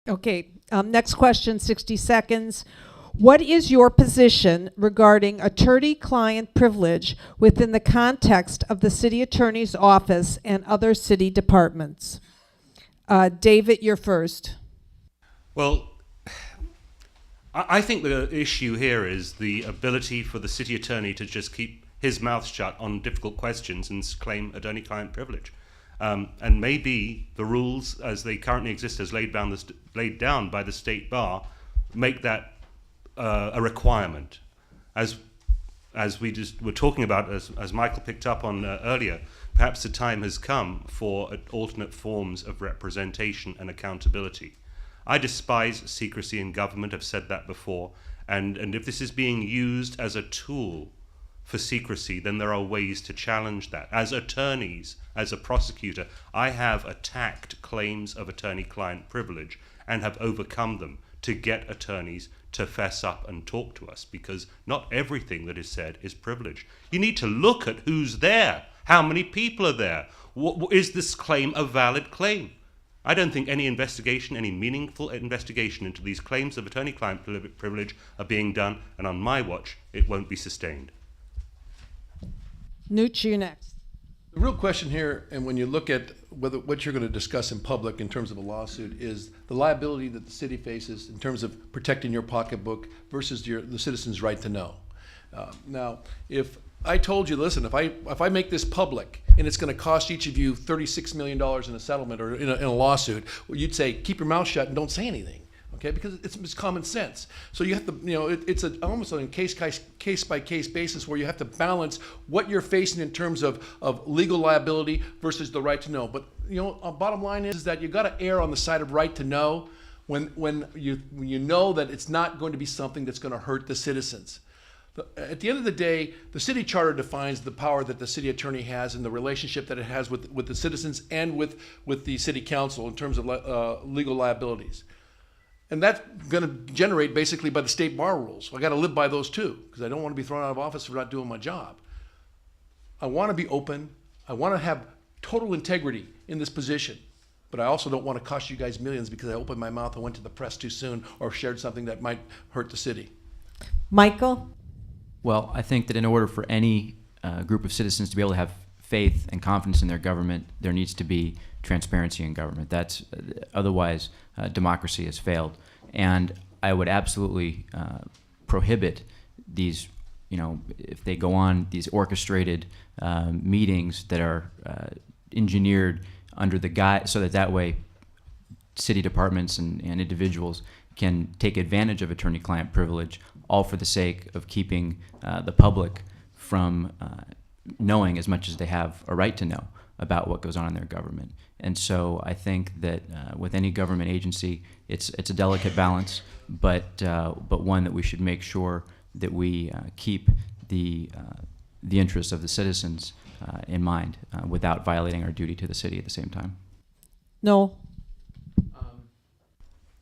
Okay, next question, 60 seconds. What is your position regarding attorney-client privilege within the context of the city attorney's office and other city departments? David, you're first. Well, I think the issue here is the ability for the city attorney to just keep his mouth shut on difficult questions and claim attorney-client privilege. And maybe the rules as they currently exist, as laid down by the state bar, make that a requirement. As we just were talking about, as Michael picked up on earlier, perhaps the time has come for alternate forms of representation and accountability. I despise secrecy in government, I've said that before, and if this is being used as a tool for secrecy, then there are ways to challenge that. As attorneys, as a prosecutor, I have attacked claims of attorney-client privilege and have overcome them to get attorneys to fess up and talk to us, because not everything that is said is privilege. You need to look at who's there, how many people are there. Is this claim a valid claim? I don't think any investigation, any meaningful investigation into these claims of attorney-client privilege are being done, and on my watch, it won't be sustained. Newt, you're next. The real question here, and when you look at what you're going to discuss in public in terms of a lawsuit, is the liability that the city faces in terms of protecting your pocketbook versus the citizen's right to know. Now, if I told you, listen, if I make this public and it's going to cost each of you $36 million in a settlement or in a lawsuit, well, you'd say, keep your mouth shut and don't say anything. Okay, because it's common sense. So you have to, it's almost on a case by case basis where you have to balance what you're facing in terms of legal liability versus the right to know. But bottom line is that you got to err on the side of right to know when you know that it's not going to be something that's going to hurt the citizens. At the end of the day, the city charter defines the power that the city attorney has and the relationship that it has with the citizens and with the city council in terms of legal liabilities. And that's going to generate basically by the state bar rules. So I got to live by those too, because I don't want to be thrown out of office for not doing my job. I want to be open. I want to have total integrity in this position. But I also don't want to cost you guys millions because I opened my mouth and went to the press too soon or shared something that might hurt the city. Michael? Well, I think that in order for any group of citizens to be able to have faith and confidence in their government, there needs to be transparency in government. Otherwise, democracy has failed. And I would absolutely prohibit these, if they go on these orchestrated meetings that are engineered under the guise, so that way city departments and individuals can take advantage of attorney-client privilege, all for the sake of keeping the public from knowing as much as they have a right to know about what goes on in their government. And so I think that with any government agency, it's a delicate balance, but one that we should make sure that we keep the interests of the citizens in mind without violating our duty to the city at the same time. No.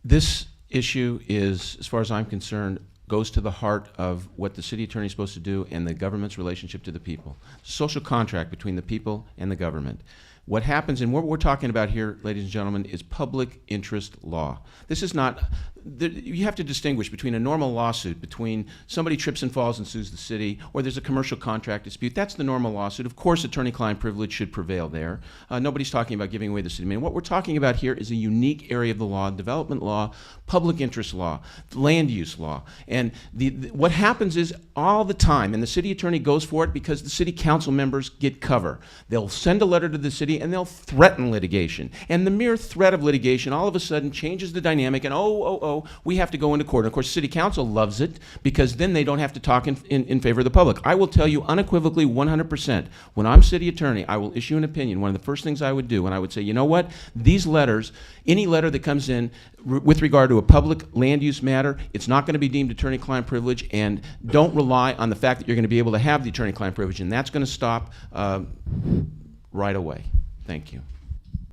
This issue is, as far as I'm concerned, goes to the heart of what the city attorney is supposed to do and the government's relationship to the people. Social contract between the people and the government. What happens, and what we're talking about here, ladies and gentlemen, is public interest law. This is not, you have to distinguish between a normal lawsuit, between somebody trips and falls and sues the city, or there's a commercial contract dispute. That's the normal lawsuit. Of course, attorney-client privilege should prevail there. Nobody's talking about giving away the city. I mean, what we're talking about here is a unique area of the law, development law, public interest law, land use law. And what happens is all the time, and the city attorney goes for it because the city council members get cover. They'll send a letter to the city and they'll threaten litigation. And the mere threat of litigation all of a sudden changes the dynamic, and we have to go into court. And of course, city council loves it because then they don't have to talk in favor of the public. I will tell you unequivocally 100%, when I'm city attorney, I will issue an opinion. One of the first things I would do, and I would say, you know what, these letters, any letter that comes in with regard to a public land use matter, it's not going to be deemed attorney-client privilege, and don't rely on the fact that you're going to be able to have the attorney-client privilege, and that's going to stop right away. Thank you.